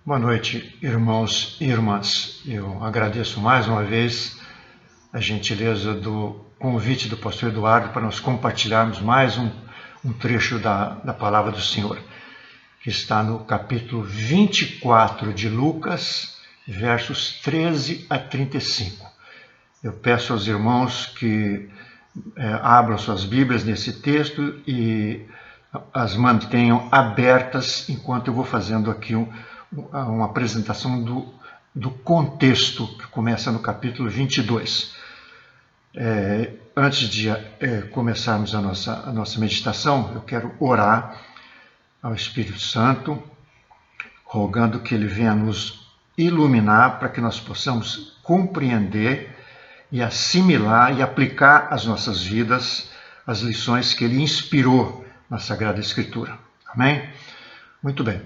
Boa noite, irmãos e irmãs. Eu agradeço mais uma vez a gentileza do convite do pastor Eduardo para nós compartilharmos mais um trecho da palavra do Senhor, que está no capítulo 24 de Lucas, versos 13 a 35. Eu peço aos irmãos que abram suas Bíblias nesse texto e as mantenham abertas enquanto eu vou fazendo aqui uma apresentação do contexto que começa no capítulo 22. Antes de começarmos a nossa meditação, eu quero orar ao Espírito Santo, rogando que ele venha nos iluminar para que nós possamos compreender e assimilar e aplicar às nossas vidas as lições que ele inspirou na Sagrada Escritura. Amém? Muito bem.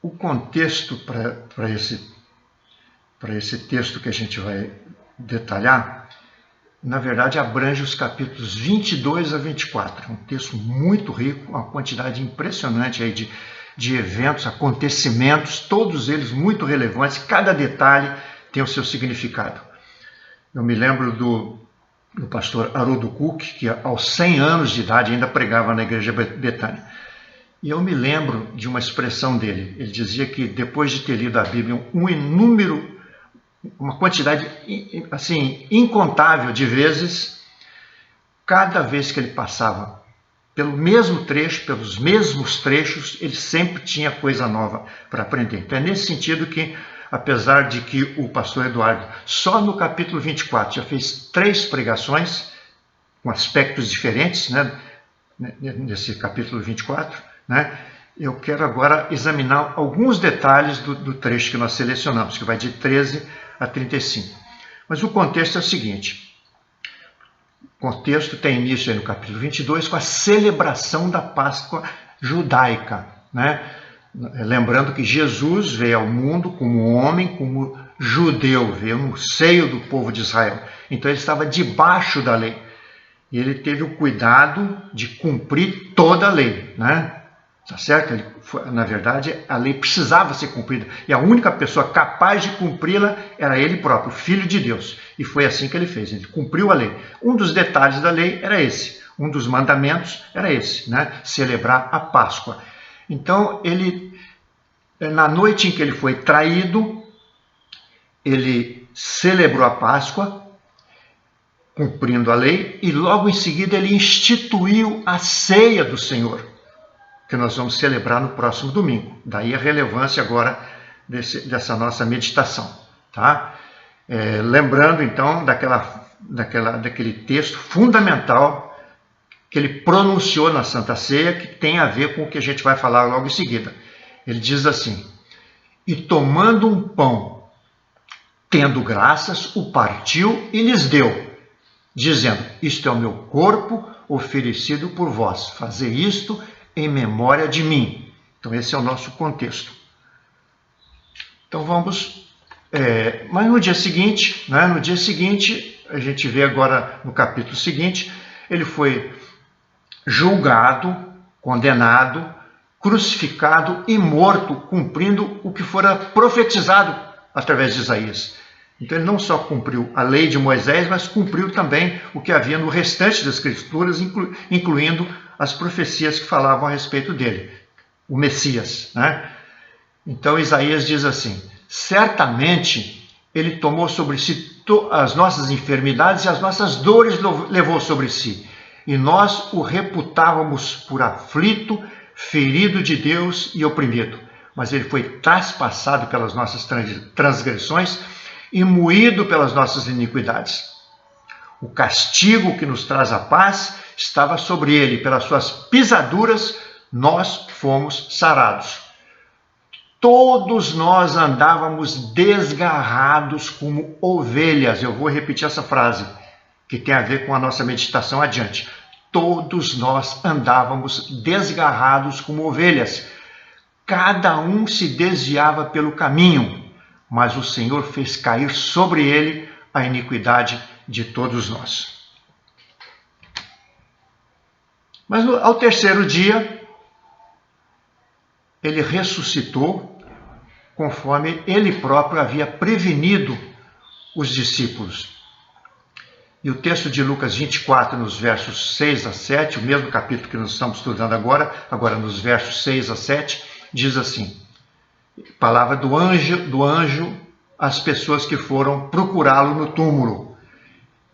O contexto para esse texto que a gente vai detalhar, na verdade, abrange os capítulos 22 a 24. Um texto muito rico, uma quantidade impressionante aí de eventos, acontecimentos, todos eles muito relevantes, cada detalhe tem o seu significado. Eu me lembro do pastor Haroldo Cook, que aos 100 anos de idade ainda pregava na igreja Betânia. E eu me lembro de uma expressão dele. Ele dizia que depois de ter lido a Bíblia uma quantidade assim incontável de vezes, cada vez que ele passava pelo mesmo trecho, pelos mesmos trechos, ele sempre tinha coisa nova para aprender. Então é nesse sentido que, apesar de que o pastor Eduardo, só no capítulo 24, já fez 3 pregações, com aspectos diferentes, né, nesse capítulo 24, né, eu quero agora examinar alguns detalhes do trecho que nós selecionamos, que vai de 13 a 35. Mas o contexto é o seguinte: o contexto tem início aí no capítulo 22 com a celebração da Páscoa judaica, né? Lembrando que Jesus veio ao mundo como homem, como judeu, veio no seio do povo de Israel. Então ele estava debaixo da lei. E ele teve o cuidado de cumprir toda a lei, né? Tá certo? Na verdade, a lei precisava ser cumprida. E a única pessoa capaz de cumpri-la era ele próprio, o Filho de Deus. E foi assim que ele fez. Ele cumpriu a lei. Um dos detalhes da lei era esse. Um dos mandamentos era esse, né? Celebrar a Páscoa. Então, ele, na noite em que ele foi traído, ele celebrou a Páscoa, cumprindo a lei, e logo em seguida ele instituiu a ceia do Senhor, que nós vamos celebrar no próximo domingo. Daí a relevância agora dessa nossa meditação. Tá? Lembrando então daquele texto fundamental que ele pronunciou na Santa Ceia, que tem a ver com o que a gente vai falar logo em seguida. Ele diz assim: e tomando um pão, tendo graças, o partiu e lhes deu, dizendo: isto é o meu corpo oferecido por vós, fazei isto em memória de mim. Então esse é o nosso contexto. Então vamos, mas no dia seguinte, a gente vê agora no capítulo seguinte, ele foi julgado, condenado, crucificado e morto, cumprindo o que fora profetizado através de Isaías. Então ele não só cumpriu a lei de Moisés, mas cumpriu também o que havia no restante das Escrituras, incluindo as profecias que falavam a respeito dele, o Messias, né? Então Isaías diz assim: certamente ele tomou sobre si as nossas enfermidades e as nossas dores levou sobre si, e nós o reputávamos por aflito, ferido de Deus e oprimido. Mas ele foi traspassado pelas nossas transgressões e moído pelas nossas iniquidades. O castigo que nos traz a paz estava sobre ele, pelas suas pisaduras nós fomos sarados. Todos nós andávamos desgarrados como ovelhas. Eu vou repetir essa frase, que tem a ver com a nossa meditação adiante. Todos nós andávamos desgarrados como ovelhas. Cada um se desviava pelo caminho, mas o Senhor fez cair sobre ele a iniquidade de todos nós. Mas ao terceiro dia, ele ressuscitou, conforme ele próprio havia prevenido os discípulos. E o texto de Lucas 24, nos versos 6 a 7, o mesmo capítulo que nós estamos estudando agora nos versos 6 a 7, diz assim: palavra do anjo às pessoas que foram procurá-lo no túmulo.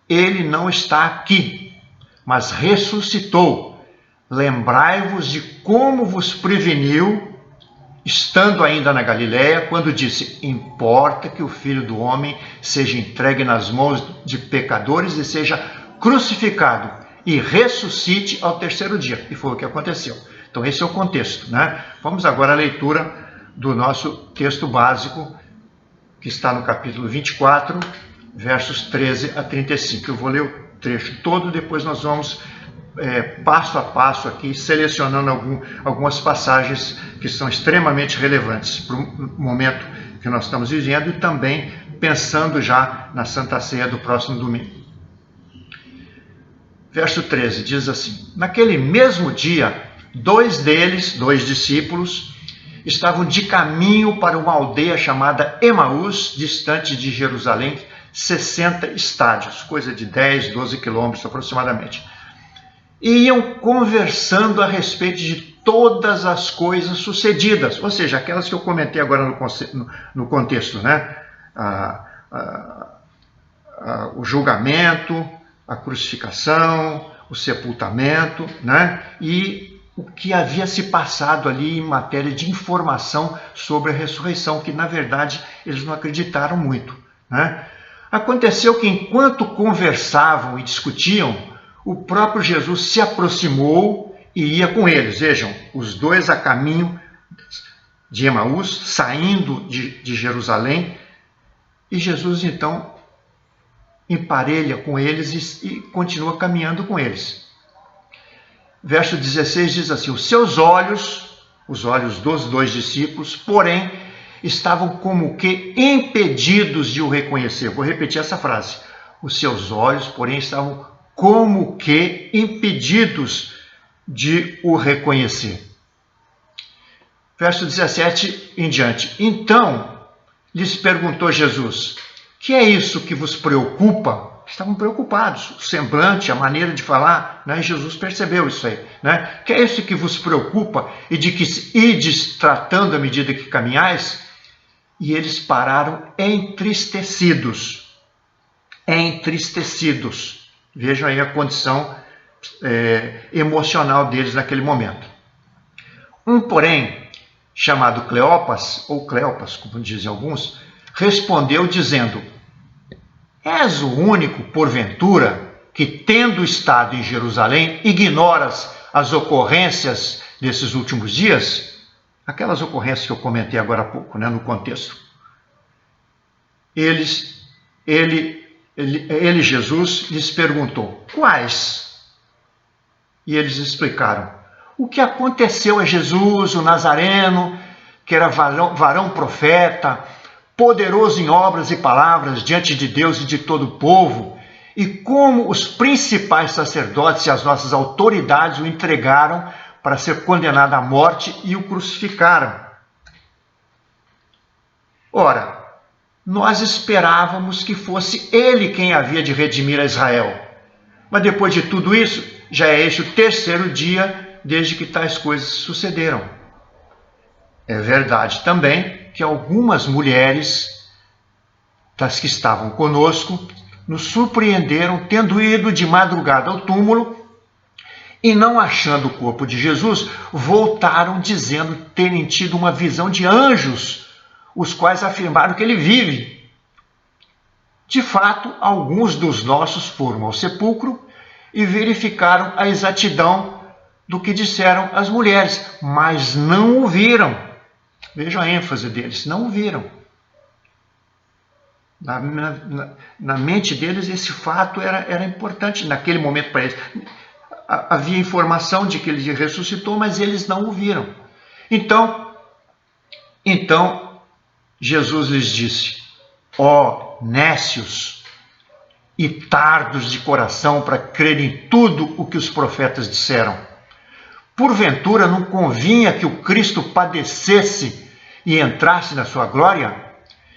Ele não está aqui, mas ressuscitou. Lembrai-vos de como vos preveniu, estando ainda na Galiléia, quando disse: importa que o Filho do Homem seja entregue nas mãos de pecadores e seja crucificado e ressuscite ao terceiro dia. E foi o que aconteceu. Então esse é o contexto, né? Vamos agora à leitura do nosso texto básico, que está no capítulo 24, versos 13 a 35. Eu vou ler o trecho todo, depois nós vamos passo a passo aqui, selecionando algumas passagens que são extremamente relevantes para o momento que nós estamos vivendo e também pensando já na Santa Ceia do próximo domingo. Verso 13 diz assim: naquele mesmo dia, dois discípulos, estavam de caminho para uma aldeia chamada Emaús, distante de Jerusalém, 60 estádios, coisa de 10, 12 quilômetros aproximadamente. E iam conversando a respeito de todas as coisas sucedidas, ou seja, aquelas que eu comentei agora no contexto, né? O julgamento, a crucificação, o sepultamento, né? E o que havia se passado ali em matéria de informação sobre a ressurreição, que na verdade eles não acreditaram muito, né? Aconteceu que enquanto conversavam e discutiam, o próprio Jesus se aproximou e ia com eles. Vejam, os dois a caminho de Emaús, saindo de Jerusalém, e Jesus então emparelha com eles e continua caminhando com eles. Verso 16 diz assim: os seus olhos, os olhos dos dois discípulos, porém, estavam como que impedidos de o reconhecer. Vou repetir essa frase. Os seus olhos, porém, estavam como que impedidos de o reconhecer. Verso 17 em diante. Então, lhes perguntou Jesus: que é isso que vos preocupa? Estavam preocupados, o semblante, a maneira de falar, né? Jesus percebeu isso aí, né? Que é isso que vos preocupa e de que ides tratando à medida que caminhais? E eles pararam entristecidos. Vejam aí a condição emocional deles naquele momento. Um, porém, chamado Cleopas, ou Cleopas, como dizem alguns, respondeu dizendo: és o único, porventura, que, tendo estado em Jerusalém, ignoras as ocorrências desses últimos dias? Aquelas ocorrências que eu comentei agora há pouco, né, no contexto. Jesus, lhes perguntou: quais? E eles explicaram: o que aconteceu a Jesus, o Nazareno, que era varão profeta, poderoso em obras e palavras diante de Deus e de todo o povo, e como os principais sacerdotes e as nossas autoridades o entregaram para ser condenado à morte e o crucificaram. Ora, nós esperávamos que fosse ele quem havia de redimir a Israel. Mas depois de tudo isso, já é este o terceiro dia desde que tais coisas sucederam. É verdade também que algumas mulheres das que estavam conosco nos surpreenderam tendo ido de madrugada ao túmulo e, não achando o corpo de Jesus, voltaram dizendo terem tido uma visão de anjos, os quais afirmaram que ele vive. De fato, alguns dos nossos foram ao sepulcro e verificaram a exatidão do que disseram as mulheres, mas não o viram. Vejam a ênfase deles, não o viram. Na mente deles, esse fato era importante naquele momento para eles. Havia informação de que ele ressuscitou, mas eles não o viram. Então Jesus lhes disse: ó nécios e tardos de coração para crer em tudo o que os profetas disseram. porventura não convinha que o Cristo padecesse e entrasse na sua glória?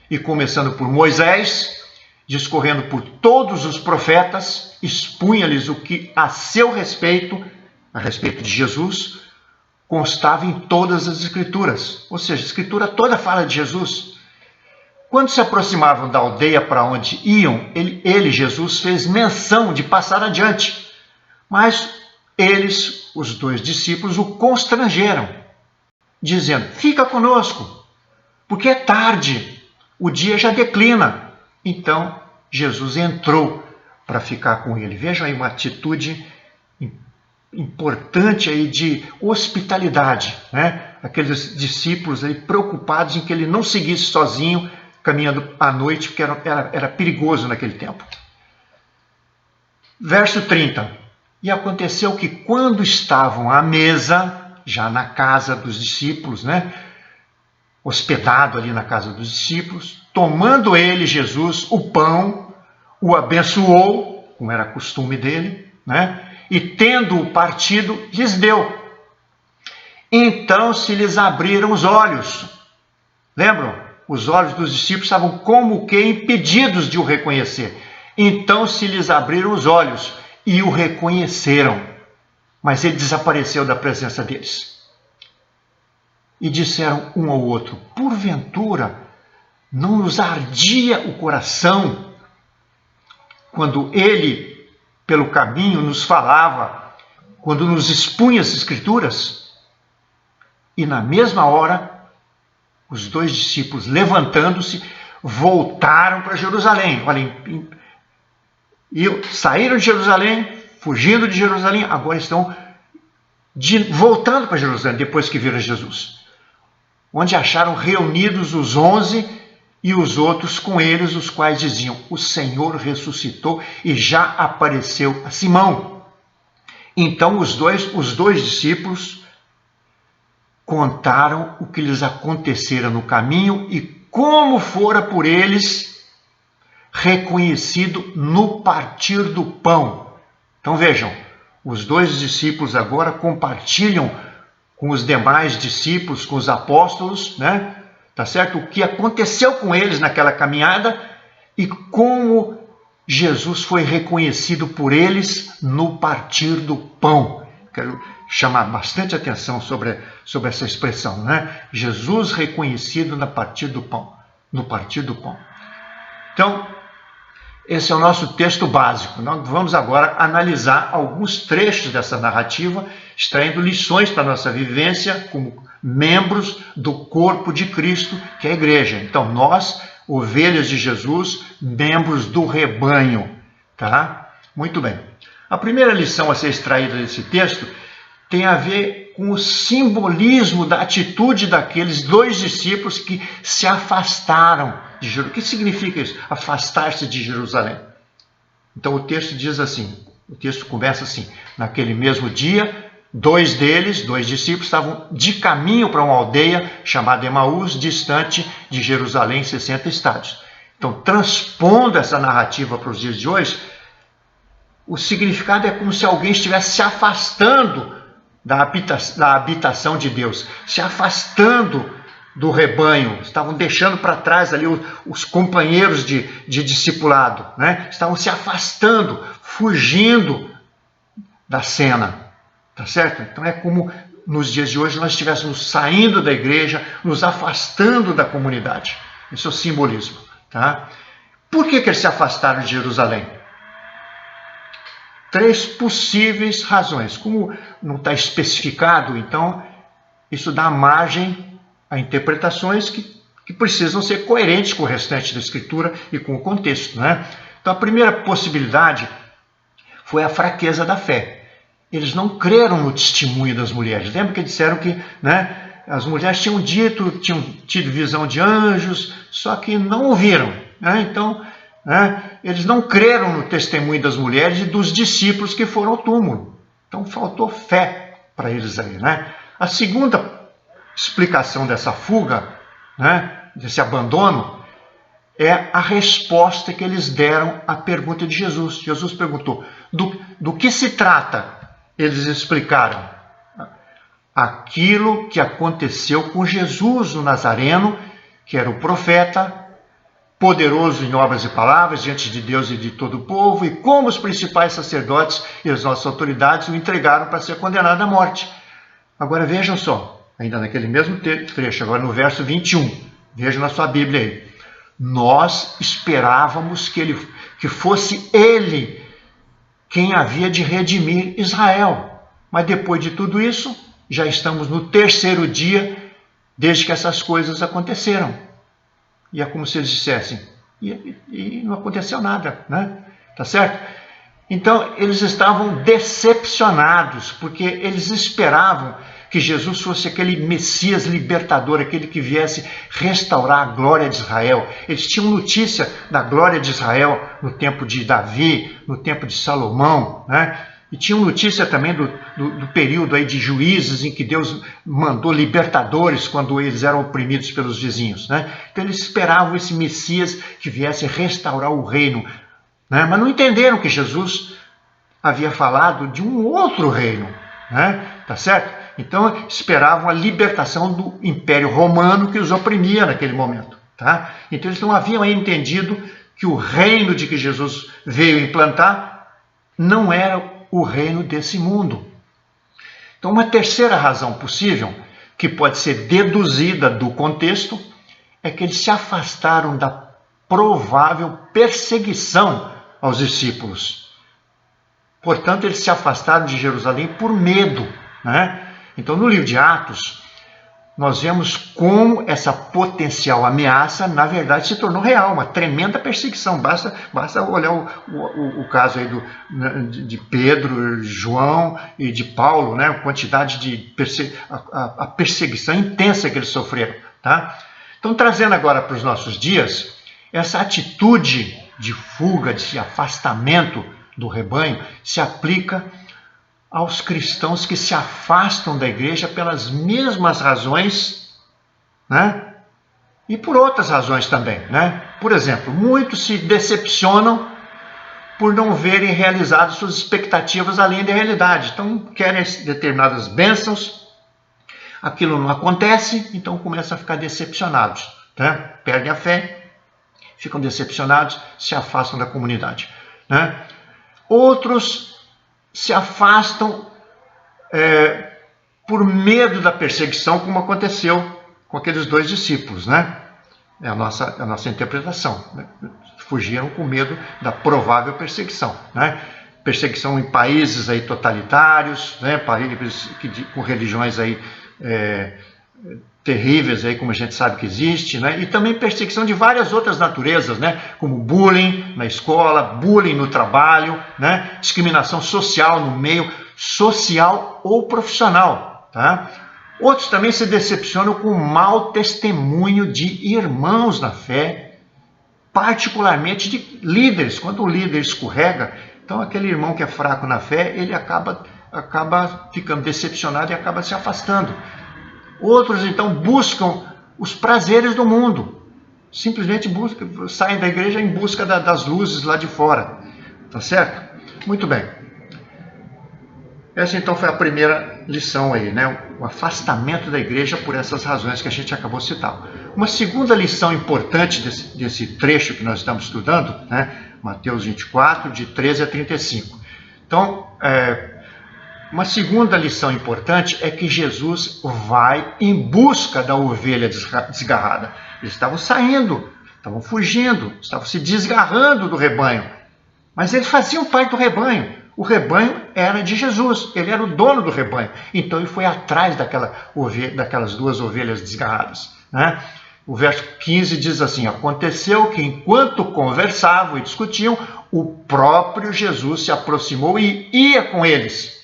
E começando por Moisés, discorrendo por todos os profetas, expunha-lhes o que a seu respeito, a respeito de Jesus, constava em todas as Escrituras. Ou seja, a Escritura toda fala de Jesus. Quando se aproximavam da aldeia para onde iam, ele, Jesus, fez menção de passar adiante. Mas eles, os 2 discípulos, o constrangeram, dizendo: fica conosco, porque é tarde, o dia já declina. Então, Jesus entrou para ficar com ele. Vejam aí uma atitude importante aí de hospitalidade, né? Aqueles discípulos aí preocupados em que ele não seguisse sozinho, caminhando à noite, porque era perigoso naquele tempo. Verso 30. E aconteceu que quando estavam à mesa, já na casa dos discípulos, né? Hospedado ali na casa dos discípulos, tomando ele, Jesus, o pão, o abençoou, como era costume dele, né? E tendo-o partido, lhes deu. Então se lhes abriram os olhos. Lembram? Os olhos dos discípulos estavam como que impedidos de o reconhecer. Então se lhes abriram os olhos e o reconheceram. Mas ele desapareceu da presença deles. E disseram um ao outro: porventura não nos ardia o coração quando ele, pelo caminho, nos falava, quando nos expunha as Escrituras? E na mesma hora, os 2 discípulos, levantando-se, voltaram para Jerusalém. Olhem, saíram de Jerusalém, fugindo de Jerusalém, agora estão voltando para Jerusalém, depois que viram Jesus. Onde acharam reunidos os 11 e os outros com eles, os quais diziam: o Senhor ressuscitou e já apareceu a Simão. Então os dois discípulos contaram o que lhes acontecera no caminho e como fora por eles reconhecido no partir do pão. Então vejam, os 2 discípulos agora compartilham com os demais discípulos, com os apóstolos, né? Tá certo? O que aconteceu com eles naquela caminhada e como Jesus foi reconhecido por eles no partir do pão. Quero chamar bastante atenção sobre essa expressão, né? Jesus reconhecido no partir do pão. No partir do pão. Então, esse é o nosso texto básico. Nós vamos agora analisar alguns trechos dessa narrativa, extraindo lições para a nossa vivência como membros do corpo de Cristo, que é a igreja. Então, nós, ovelhas de Jesus, membros do rebanho. Tá? Muito bem. A primeira lição a ser extraída desse texto tem a ver com o simbolismo da atitude daqueles 2 discípulos que se afastaram de Jerusalém. O que significa isso? Afastar-se de Jerusalém. Então o texto diz assim, o texto começa assim: naquele mesmo dia, 2 discípulos, estavam de caminho para uma aldeia chamada Emaús, distante de Jerusalém, 60 estádios. Então, transpondo essa narrativa para os dias de hoje, o significado é como se alguém estivesse se afastando da habitação de Deus, se afastando do rebanho, estavam deixando para trás ali os companheiros de discipulado, né? Estavam se afastando, fugindo da cena, tá certo? Então é como nos dias de hoje nós estivéssemos saindo da igreja, nos afastando da comunidade. Esse é o simbolismo, tá? Por que eles se afastaram de Jerusalém? 3 possíveis razões. Como não está especificado, então isso dá margem a interpretações que precisam ser coerentes com o restante da Escritura e com o contexto, né? Então a primeira possibilidade foi a fraqueza da fé. Eles não creram no testemunho das mulheres. Lembra que disseram que, né, as mulheres tinham tido visão de anjos, só que não ouviram, né? Então, né, eles não creram no testemunho das mulheres e dos discípulos que foram ao túmulo. Então faltou fé para eles aí, né? A segunda explicação dessa fuga, né, desse abandono, é a resposta que eles deram à pergunta de Jesus. Jesus perguntou: do que se trata? Eles explicaram: aquilo que aconteceu com Jesus o Nazareno, que era o profeta, poderoso em obras e palavras diante de Deus e de todo o povo, e como os principais sacerdotes e as nossas autoridades o entregaram para ser condenado à morte. Agora vejam só, ainda naquele mesmo trecho, agora no verso 21, vejam na sua Bíblia aí. Nós esperávamos que fosse ele quem havia de redimir Israel. Mas depois de tudo isso, já estamos no terceiro dia desde que essas coisas aconteceram. E é como se eles dissessem, e não aconteceu nada, né? Tá certo? Então, eles estavam decepcionados, porque eles esperavam que Jesus fosse aquele Messias libertador, aquele que viesse restaurar a glória de Israel. Eles tinham notícia da glória de Israel no tempo de Davi, no tempo de Salomão, né? E tinham notícia também do período aí de juízes em que Deus mandou libertadores quando eles eram oprimidos pelos vizinhos, né? Então eles esperavam esse Messias que viesse restaurar o reino, né? Mas não entenderam que Jesus havia falado de um outro reino, né? Tá certo? Então esperavam a libertação do Império Romano que os oprimia naquele momento, tá? Então eles não haviam ainda entendido que o reino de que Jesus veio implantar não era o reino desse mundo. Então, uma terceira razão possível, que pode ser deduzida do contexto, é que eles se afastaram da provável perseguição aos discípulos. Portanto, eles se afastaram de Jerusalém por medo, né? Então, no livro de Atos, nós vemos como essa potencial ameaça, na verdade, se tornou real, uma tremenda perseguição. Basta olhar o caso aí de Pedro, João e de Paulo, né? A quantidade de a perseguição intensa que eles sofreram, tá? Então, trazendo agora para os nossos dias, essa atitude de fuga, de afastamento do rebanho, se aplica aos cristãos que se afastam da igreja pelas mesmas razões, né? E por outras razões também, né? Por exemplo, muitos se decepcionam por não verem realizadas suas expectativas além da realidade. Então, querem determinadas bênçãos, aquilo não acontece, então começam a ficar decepcionados, né? Perdem a fé, ficam decepcionados, se afastam da comunidade, né? Outros se afastam por medo da perseguição, como aconteceu com aqueles dois discípulos, né? É a nossa interpretação, né? Fugiram com medo da provável perseguição, né? Perseguição em países aí totalitários, né? Países com religiões aí terríveis, aí, como a gente sabe que existe, né? E também perseguição de várias outras naturezas, né? Como bullying na escola, bullying no trabalho, né? Discriminação social no meio social ou profissional, tá? Outros também se decepcionam com o mau testemunho de irmãos na fé, particularmente de líderes. Quando o líder escorrega, então aquele irmão que é fraco na fé, ele acaba ficando decepcionado e acaba se afastando. Outros, então, buscam os prazeres do mundo. Simplesmente saem da igreja em busca das luzes lá de fora. Tá certo? Muito bem. Essa, então, foi a primeira lição aí, né? O afastamento da igreja por essas razões que a gente acabou de citar. Uma segunda lição importante desse trecho que nós estamos estudando, né? Mateus 24, de 13 a 35. Então, uma segunda lição importante é que Jesus vai em busca da ovelha desgarrada. Eles estavam saindo, estavam fugindo, estavam se desgarrando do rebanho. Mas eles faziam parte do rebanho. O rebanho era de Jesus, ele era o dono do rebanho. Então ele foi atrás daquelas duas ovelhas desgarradas, né? O verso 15 diz assim: aconteceu que enquanto conversavam e discutiam, o próprio Jesus se aproximou e ia com eles.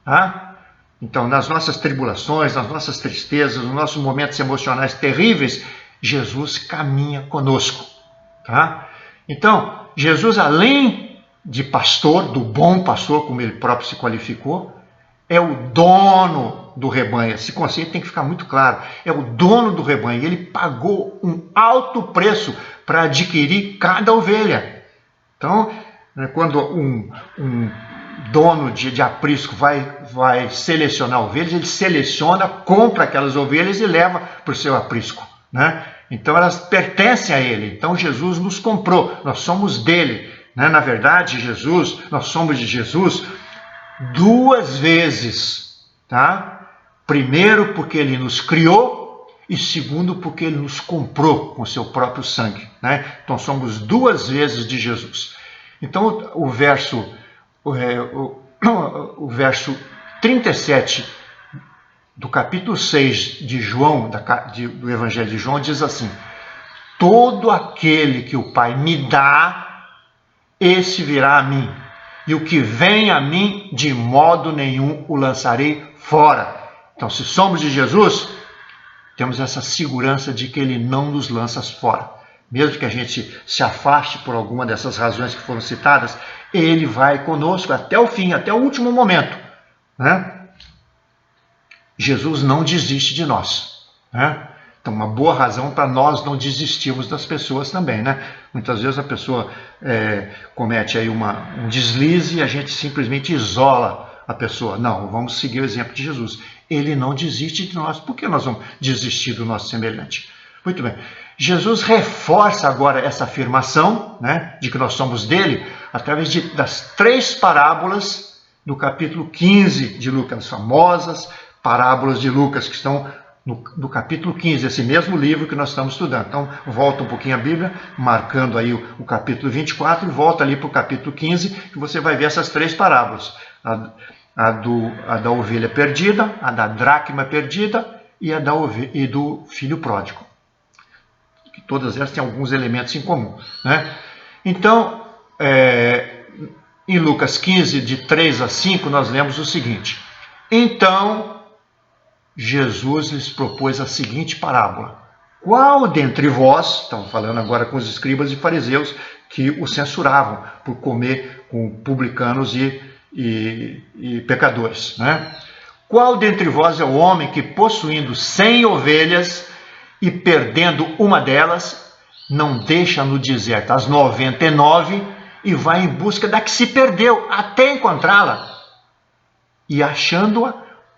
Tá? Então, nas nossas tribulações, nas nossas tristezas, nos nossos momentos emocionais terríveis, Jesus caminha conosco. Tá? Então, Jesus, além de pastor, do bom pastor, como ele próprio se qualificou, é o dono do rebanho. Esse conceito tem que ficar muito claro. É o dono do rebanho. Ele pagou um alto preço para adquirir cada ovelha. Então, quando dono de aprisco vai selecionar ovelhas, ele seleciona, compra aquelas ovelhas e leva para o seu aprisco, né? Então elas pertencem a ele. Então Jesus nos comprou, nós somos dele, né? Na verdade, nós somos de Jesus 2 vezes, tá? Primeiro porque ele nos criou e segundo porque ele nos comprou com seu próprio sangue, né? Então somos 2 vezes de Jesus. Então o verso 37 do capítulo 6 de João, do Evangelho de João, diz assim: todo aquele que o Pai me dá, esse virá a mim, e o que vem a mim, de modo nenhum o lançarei fora. Então, se somos de Jesus, temos essa segurança de que ele não nos lança fora. Mesmo que a gente se afaste por alguma dessas razões que foram citadas, ele vai conosco até o fim, até o último momento, né? Jesus não desiste de nós, né? Então, uma boa razão para nós não desistirmos das pessoas também, né? Muitas vezes a pessoa comete aí um deslize e a gente simplesmente isola a pessoa. Não, vamos seguir o exemplo de Jesus. Ele não desiste de nós. Por que nós vamos desistir do nosso semelhante? Muito bem. Jesus reforça agora essa afirmação, né, de que nós somos dele, através das 3 parábolas do capítulo 15 de Lucas, as famosas parábolas de Lucas, que estão no capítulo 15, esse mesmo livro que nós estamos estudando. Então, volta um pouquinho a Bíblia, marcando aí o capítulo 24, e volta ali para o capítulo 15, que você vai ver essas 3 parábolas. A da ovelha perdida, a da dracma perdida e a do filho pródigo. Que todas elas têm alguns elementos em comum, né? Então, em Lucas 15, de 3 a 5, nós lemos o seguinte: então Jesus lhes propôs a seguinte parábola: qual dentre vós, estamos falando agora com os escribas e fariseus que o censuravam por comer com publicanos e pecadores, né? Qual dentre vós é o homem que, possuindo 100 ovelhas e perdendo uma delas, não deixa no deserto as 99 e vai em busca da que se perdeu até encontrá-la? E achando-a,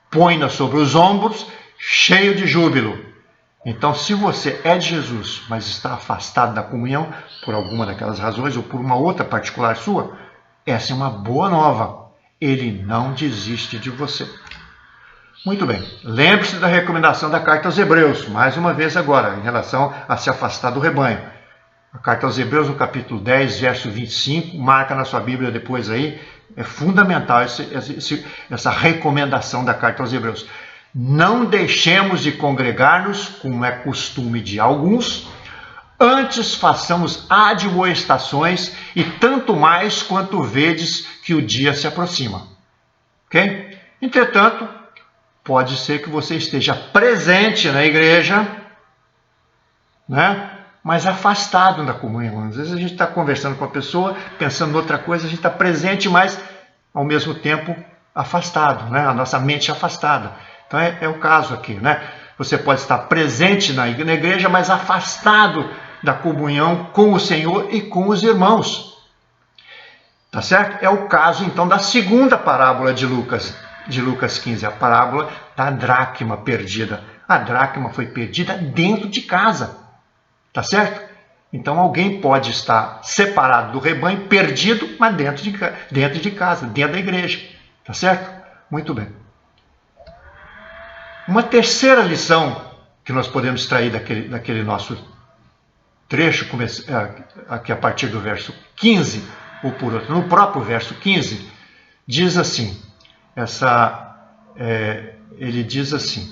põe-na sobre os ombros, cheio de júbilo. Então, se você é de Jesus, mas está afastado da comunhão, por alguma daquelas razões ou por uma outra particular sua, essa é uma boa nova. Ele não desiste de você. Muito bem. Lembre-se da recomendação da carta aos Hebreus, mais uma vez agora, em relação a se afastar do rebanho. A carta aos Hebreus, no capítulo 10, verso 25, marca na sua Bíblia depois aí, é fundamental essa recomendação da carta aos Hebreus. Não deixemos de congregar-nos, como é costume de alguns, antes façamos admoestações, e tanto mais quanto vedes que o dia se aproxima. Ok? Entretanto, pode ser que você esteja presente na igreja, né? Mas afastado da comunhão. Às vezes a gente está conversando com a pessoa, pensando em outra coisa, a gente está presente, mas ao mesmo tempo afastado, né? A nossa mente afastada. Então é o caso aqui, né? Você pode estar presente na igreja, mas afastado da comunhão com o Senhor e com os irmãos. Tá certo? É o caso então da segunda parábola de Lucas 15, a parábola da dracma perdida. A dracma foi perdida dentro de casa. Tá certo? Então alguém pode estar separado do rebanho, perdido, mas dentro de casa, dentro da igreja. Tá certo? Muito bem. Uma terceira lição que nós podemos extrair daquele nosso trecho, aqui a partir do verso 15, ou por outro, no próprio verso 15, diz assim, ele diz assim: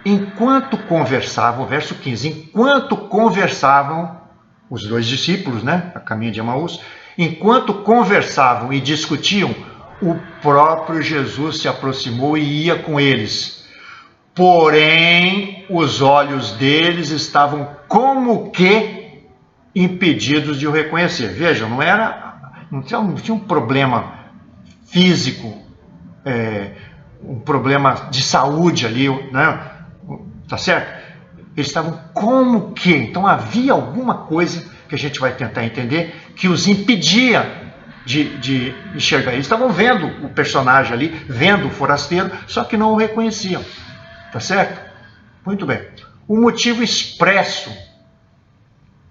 enquanto conversavam, verso 15, enquanto conversavam os 2 discípulos, né, a caminho de Emaús, enquanto conversavam e discutiam, o próprio Jesus se aproximou e ia com eles. Porém, os olhos deles estavam como que impedidos de o reconhecer. Vejam, não tinha um problema físico, um problema de saúde ali, né? Tá certo? Eles estavam como que? Então havia alguma coisa que a gente vai tentar entender que os impedia de enxergar. Eles estavam vendo o personagem ali, vendo o forasteiro, só que não o reconheciam. Tá certo? Muito bem. O motivo expresso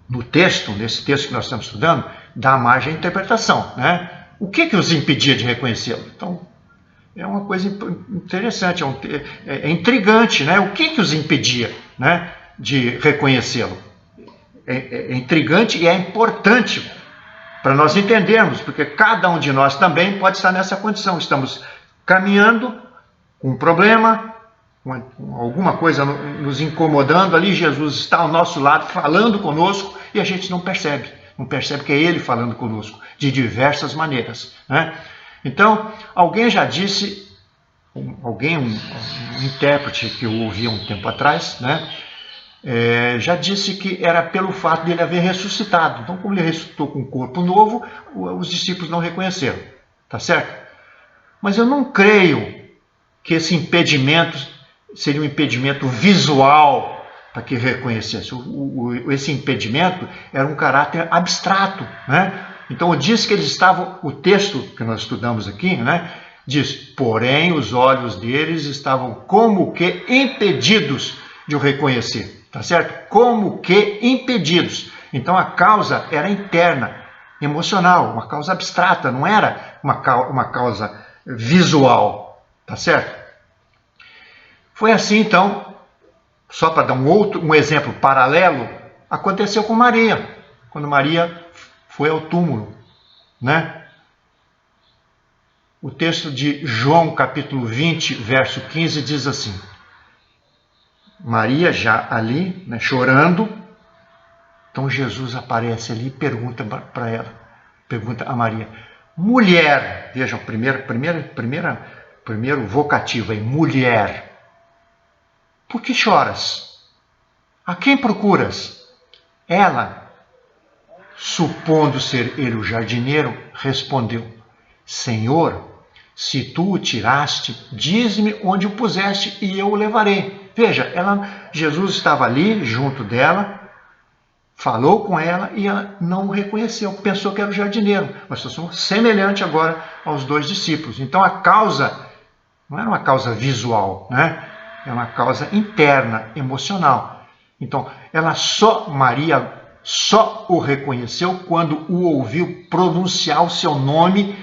no texto, nesse texto que nós estamos estudando, dá margem à interpretação, né? O que os impedia de reconhecê-lo? Então, é uma coisa interessante, é intrigante, né? O que os impedia, né, de reconhecê-lo? É intrigante e é importante para nós entendermos, porque cada um de nós também pode estar nessa condição. Estamos caminhando com um problema, com alguma coisa nos incomodando ali, Jesus está ao nosso lado falando conosco e a gente não percebe que é Ele falando conosco, de diversas maneiras, né? Então, alguém já disse, um intérprete que eu ouvi há um tempo atrás, né, já disse que era pelo fato de ele haver ressuscitado. Então, como ele ressuscitou com um corpo novo, os discípulos não reconheceram, tá certo? Mas eu não creio que esse impedimento seria um impedimento visual para que reconhecesse. Esse impedimento era um caráter abstrato, né? Então, diz que eles estavam, o texto que nós estudamos aqui, né, diz, porém os olhos deles estavam como que impedidos de o reconhecer, tá certo? Como que impedidos. Então, a causa era interna, emocional, uma causa abstrata, não era uma causa visual, tá certo? Foi assim, então, só para dar um exemplo paralelo, aconteceu com Maria, quando Maria foi ao túmulo, né? O texto de João, capítulo 20, verso 15, diz assim, Maria já ali, né, chorando, então Jesus aparece ali e pergunta para ela, pergunta a Maria, mulher, vejam, primeiro vocativo aí, mulher, por que choras? A quem procuras? Ela, supondo ser ele o jardineiro, respondeu, Senhor, se tu o tiraste, diz-me onde o puseste e eu o levarei. Veja, Jesus estava ali junto dela, falou com ela e ela não o reconheceu, pensou que era o jardineiro. Uma situação semelhante agora aos dois discípulos. Então a causa não era uma causa visual, né? É uma causa interna, emocional. Então Maria só o reconheceu quando o ouviu pronunciar o seu nome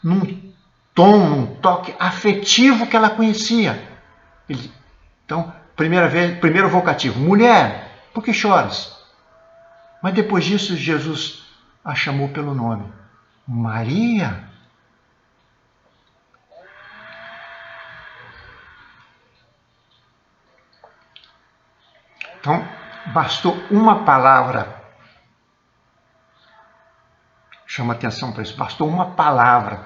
num tom, num toque afetivo que ela conhecia. Então, primeiro vocativo, mulher, por que choras? Mas depois disso, Jesus a chamou pelo nome, Maria. Então, bastou uma palavra, chama atenção para isso, bastou uma palavra,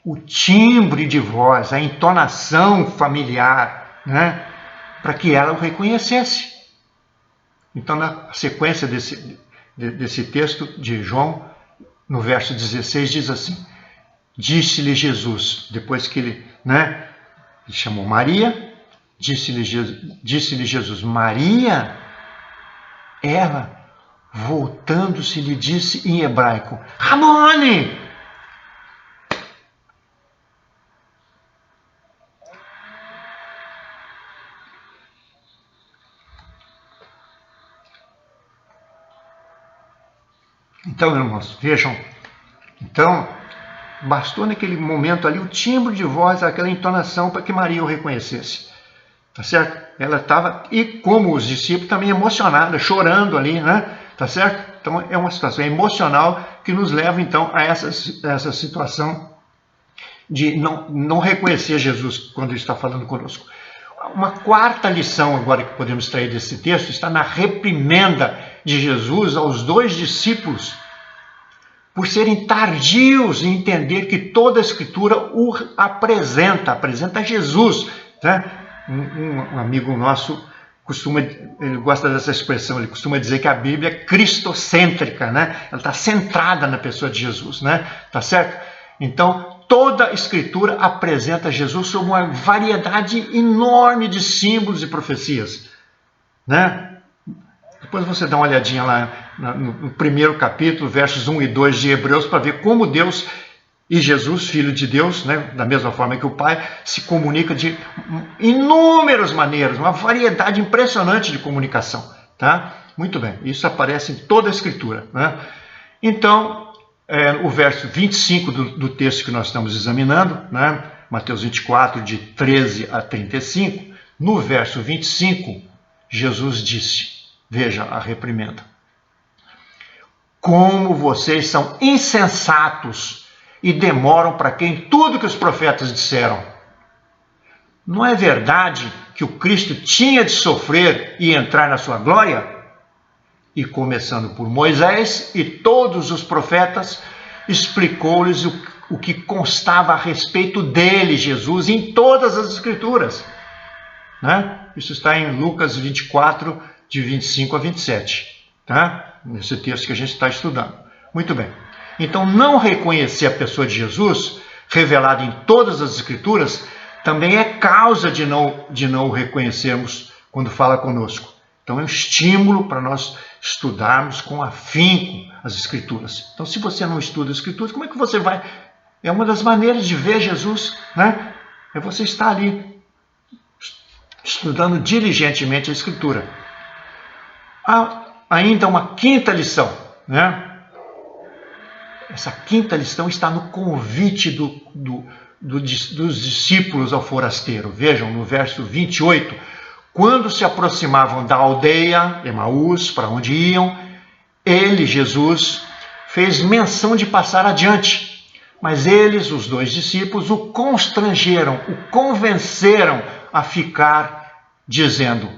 o timbre de voz, a entonação familiar, né, para que ela o reconhecesse. Então, na sequência desse texto de João, no verso 16, diz assim, disse-lhe Jesus, depois que ele chamou Maria, disse-lhe Jesus, Maria, ela, voltando-se, lhe disse em hebraico, Rabone! Então, irmãos, vejam, então, bastou naquele momento ali o timbre de voz, aquela entonação para que Maria o reconhecesse. Tá certo? Ela estava, e como os discípulos, também emocionada, chorando ali, né? Tá certo? Então é uma situação emocional que nos leva então a essa situação de não reconhecer Jesus quando ele está falando conosco. Uma quarta lição agora que podemos extrair desse texto está na reprimenda de Jesus aos dois discípulos por serem tardios em entender que toda a Escritura o apresenta Jesus, né? Um amigo nosso ele gosta dessa expressão, ele costuma dizer que a Bíblia é cristocêntrica, né? Ela está centrada na pessoa de Jesus, né? Tá certo? Então, toda a Escritura apresenta Jesus sob uma variedade enorme de símbolos e profecias, né? Depois você dá uma olhadinha lá no primeiro capítulo, versos 1 e 2 de Hebreus, para ver como Deus E Jesus, Filho de Deus, né, da mesma forma que o Pai, se comunica de inúmeras maneiras, uma variedade impressionante de comunicação. Tá? Muito bem, isso aparece em toda a Escritura. Né? Então, o verso 25 do texto que nós estamos examinando, né, Mateus 24, de 13 a 35, no verso 25, Jesus disse, veja a reprimenda: como vocês são insensatos e demoram para quem tudo que os profetas disseram. Não é verdade que o Cristo tinha de sofrer e entrar na sua glória? E começando por Moisés e todos os profetas, explicou-lhes o que constava a respeito dele, Jesus, em todas as Escrituras. Né? Isso está em Lucas 24, de 25 a 27. Tá? Nesse texto que a gente está estudando. Muito bem. Então, não reconhecer a pessoa de Jesus, revelada em todas as Escrituras, também é causa de não o reconhecermos quando fala conosco. Então, é um estímulo para nós estudarmos com afinco as Escrituras. Então, se você não estuda as Escrituras, como é que você vai? É uma das maneiras de ver Jesus, né? É você estar ali, estudando diligentemente a Escritura. Há ainda uma quinta lição, né? Essa quinta lição está no convite dos discípulos ao forasteiro. Vejam, no verso 28, quando se aproximavam da aldeia, Emaús, para onde iam, ele, Jesus, fez menção de passar adiante. Mas eles, os dois discípulos, o constrangeram, o convenceram a ficar, dizendo: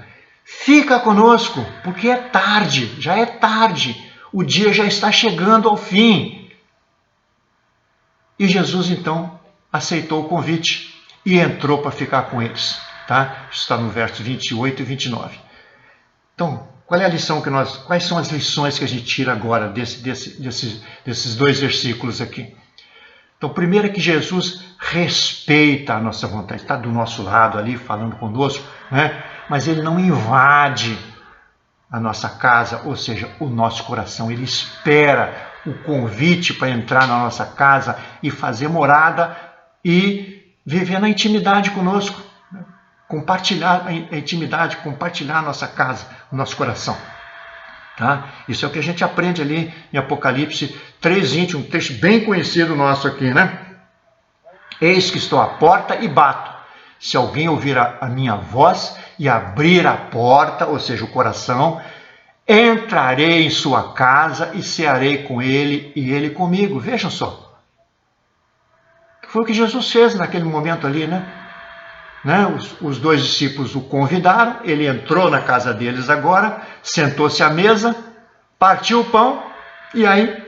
fica conosco, porque é tarde, já é tarde, o dia já está chegando ao fim. E Jesus, então, aceitou o convite e entrou para ficar com eles. Tá? Isso está no verso 28 e 29. Então, qual é a lição quais são as lições que a gente tira agora desses dois versículos aqui? Então, primeiro é que Jesus respeita a nossa vontade, está do nosso lado ali, falando conosco, né? Mas ele não invade a nossa casa, ou seja, o nosso coração. Ele espera o convite para entrar na nossa casa e fazer morada e viver na intimidade conosco, né? Compartilhar a intimidade, compartilhar a nossa casa, o nosso coração. Tá? Isso é o que a gente aprende ali em Apocalipse 3:20, um texto bem conhecido nosso aqui, né? Eis que estou à porta e bato. Se alguém ouvir a minha voz e abrir a porta, ou seja, o coração, entrarei em sua casa e cearei com ele e ele comigo. Vejam só. Foi o que Jesus fez naquele momento ali, né? Os dois discípulos o convidaram, ele entrou na casa deles agora, sentou-se à mesa, partiu o pão e aí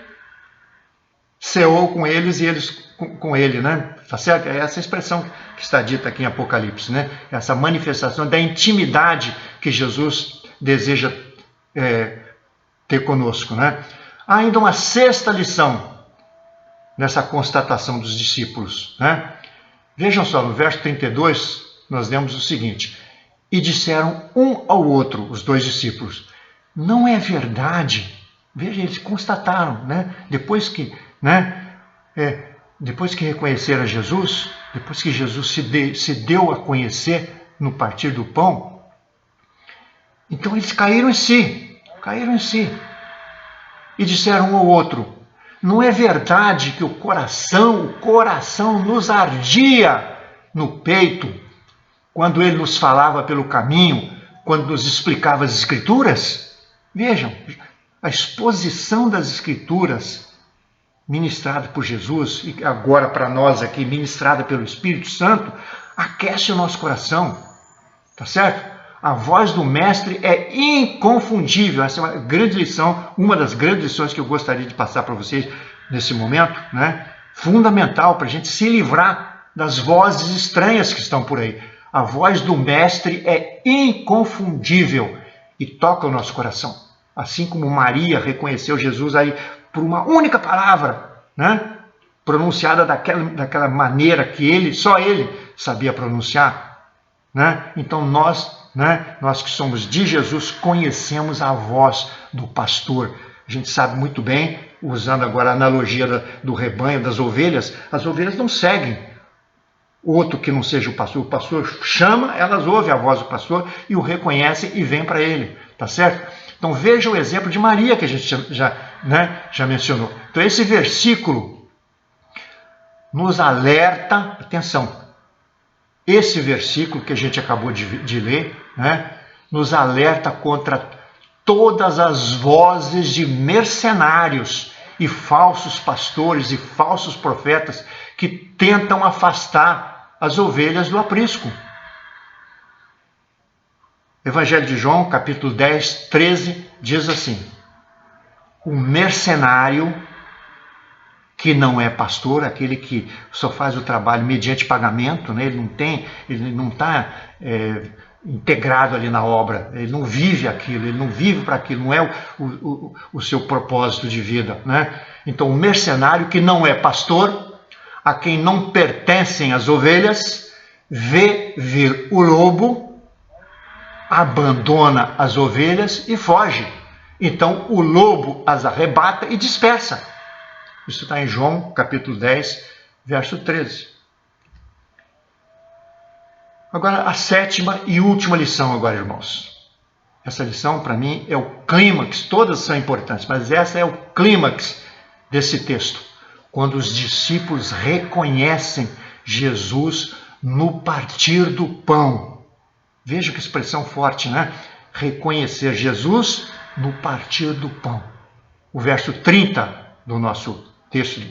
ceou com eles e eles com ele, né? Tá certo? É essa expressão que está dita aqui em Apocalipse, né? Essa manifestação da intimidade que Jesus deseja ter conosco, né? Há ainda uma sexta lição nessa constatação dos discípulos, né? Vejam só, no verso 32, nós lemos o seguinte: e disseram um ao outro, os dois discípulos, não é verdade? Veja, eles constataram, né? Depois que reconheceram Jesus, depois que Jesus se deu a conhecer no partir do pão, então eles caíram em si, e disseram um ao outro, não é verdade que o coração nos ardia no peito, quando ele nos falava pelo caminho, quando nos explicava as Escrituras? Vejam, a exposição das Escrituras, ministrada por Jesus, e agora para nós aqui, ministrada pelo Espírito Santo, aquece o nosso coração, tá certo? A voz do Mestre é inconfundível. Essa é uma grande lição, uma das grandes lições que eu gostaria de passar para vocês nesse momento, né? Fundamental para a gente se livrar das vozes estranhas que estão por aí. A voz do Mestre é inconfundível e toca o nosso coração. Assim como Maria reconheceu Jesus aí por uma única palavra, né? Pronunciada daquela maneira que só ele sabia pronunciar, né? Então nós que somos de Jesus, conhecemos a voz do pastor. A gente sabe muito bem usando agora a analogia do rebanho, das ovelhas, as ovelhas não seguem outro que não seja o pastor chama, elas ouvem a voz do pastor e o reconhecem e vêm para ele, tá certo? Então veja o exemplo de Maria que a gente já mencionou. Então esse versículo nos alerta, atenção, esse versículo que a gente acabou de ler, nos alerta contra todas as vozes de mercenários e falsos pastores e falsos profetas que tentam afastar as ovelhas do aprisco. Evangelho de João, capítulo 10, 13, diz assim: o mercenário, que não é pastor, aquele que só faz o trabalho mediante pagamento, ele não está integrado ali na obra, ele não vive aquilo, ele não vive para aquilo, não é o seu propósito de vida, Então o mercenário que não é pastor, a quem não pertencem as ovelhas, vê vir o lobo, abandona as ovelhas e foge. Então o lobo as arrebata e dispersa. Isso está em João, capítulo 10, verso 13. Agora, a sétima e última lição agora, irmãos. Essa lição, para mim, é o clímax. Todas são importantes, mas essa é o clímax desse texto. Quando os discípulos reconhecem Jesus no partir do pão. Veja que expressão forte, Reconhecer Jesus no partir do pão. O verso 30 do nosso texto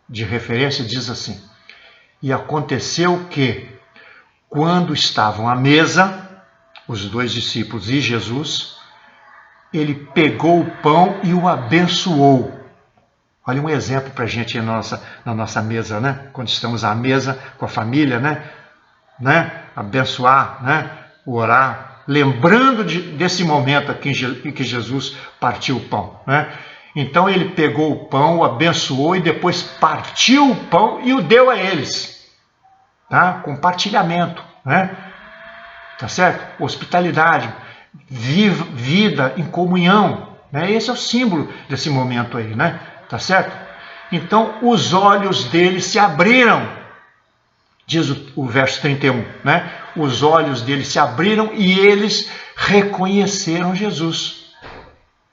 de referência diz assim: e aconteceu que, quando estavam à mesa, os dois discípulos e Jesus, ele pegou o pão e o abençoou. Olha um exemplo para a gente na nossa mesa, Quando estamos à mesa com a família, Abençoar, orar, lembrando desse momento aqui em que Jesus partiu o pão, Então ele pegou o pão, o abençoou e depois partiu o pão e o deu a eles. Compartilhamento, tá certo? Hospitalidade, vida em comunhão, Esse é o símbolo desse momento aí, tá certo? Então os olhos deles se abriram, diz o verso 31, Os olhos deles se abriram e eles reconheceram Jesus.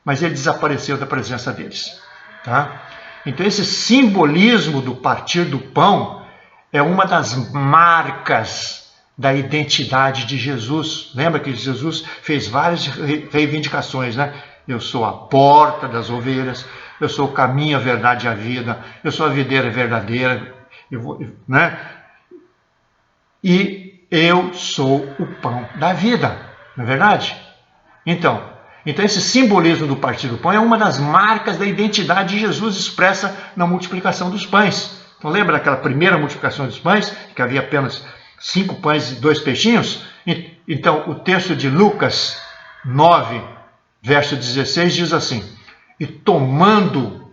Mas ele desapareceu da presença deles, tá? Então esse simbolismo do partir do pão é uma das marcas da identidade de Jesus. Lembra que Jesus fez várias reivindicações, Eu sou a porta das ovelhas, eu sou o caminho, a verdade e a vida, eu sou a videira verdadeira, e eu sou o pão da vida, não é verdade? Então esse simbolismo do partir do pão é uma das marcas da identidade de Jesus expressa na multiplicação dos pães. Então lembra daquela primeira multiplicação dos pães, que havia apenas 5 pães e 2 peixinhos? Então o texto de Lucas 9, verso 16 diz assim: e tomando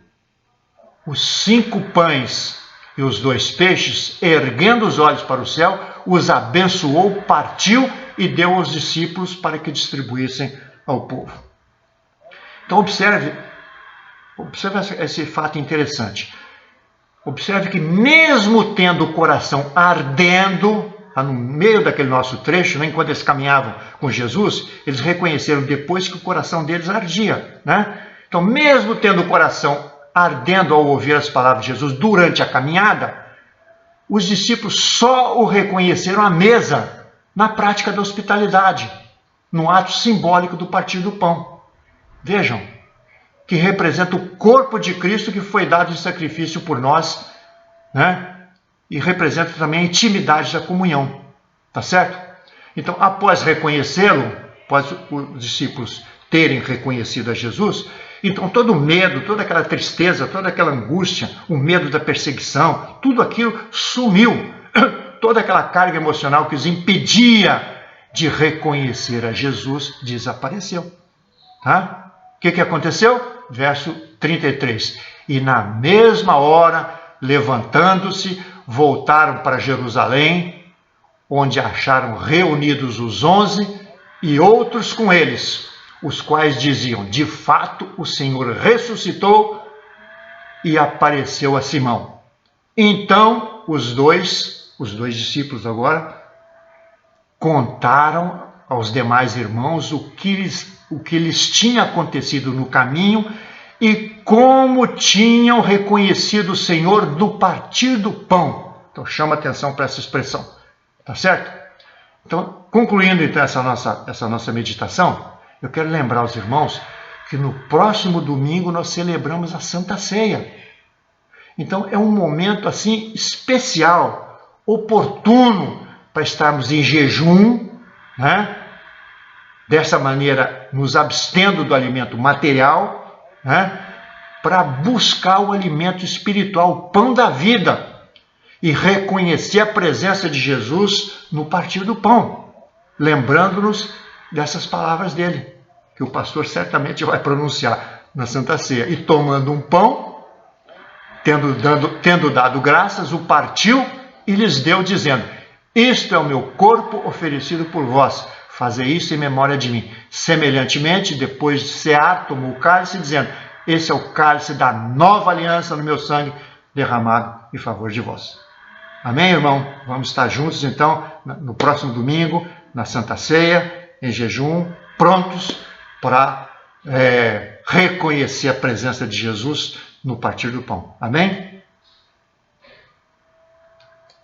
os 5 pães e os 2 peixes, erguendo os olhos para o céu, os abençoou, partiu e deu aos discípulos para que distribuíssem ao povo. Então observe esse fato interessante. Observe que mesmo tendo o coração ardendo, no meio daquele nosso trecho, enquanto eles caminhavam com Jesus, eles reconheceram depois que o coração deles ardia, Então mesmo tendo o coração ardendo ao ouvir as palavras de Jesus durante a caminhada, os discípulos só o reconheceram à mesa, na prática da hospitalidade, no ato simbólico do partir do pão. Vejam, que representa o corpo de Cristo que foi dado em sacrifício por nós, E representa também a intimidade da comunhão, tá certo? Então, após reconhecê-lo, após os discípulos terem reconhecido a Jesus, então todo o medo, toda aquela tristeza, toda aquela angústia, o medo da perseguição, tudo aquilo sumiu. Toda aquela carga emocional que os impedia de reconhecer a Jesus desapareceu. Tá? O que aconteceu? Verso 33. E na mesma hora, levantando-se, voltaram para Jerusalém, onde acharam reunidos os 11 e outros com eles, os quais diziam: de fato o Senhor ressuscitou e apareceu a Simão. Então os dois discípulos agora, contaram aos demais irmãos o que lhes tinha acontecido no caminho e como tinham reconhecido o Senhor do partir do pão. Então chama atenção para essa expressão, tá certo? Então, concluindo então essa nossa meditação, eu quero lembrar aos irmãos que no próximo domingo nós celebramos a Santa Ceia. Então é um momento assim especial, oportuno para estarmos em jejum, né? Dessa maneira nos abstendo do alimento material, né? Para buscar o alimento espiritual, o pão da vida, e reconhecer a presença de Jesus no partir do pão, lembrando-nos dessas palavras dele, que o pastor certamente vai pronunciar na Santa Ceia. E tomando um pão, tendo dado graças, o partiu e lhes deu, dizendo: isto é o meu corpo oferecido por vós, fazei isso em memória de mim. Semelhantemente, depois de cear, tomou o cálice, dizendo: esse é o cálice da nova aliança no meu sangue, derramado em favor de vós. Amém, irmão? Vamos estar juntos, então, no próximo domingo, na Santa Ceia, em jejum, prontos para reconhecer a presença de Jesus no partir do pão. Amém?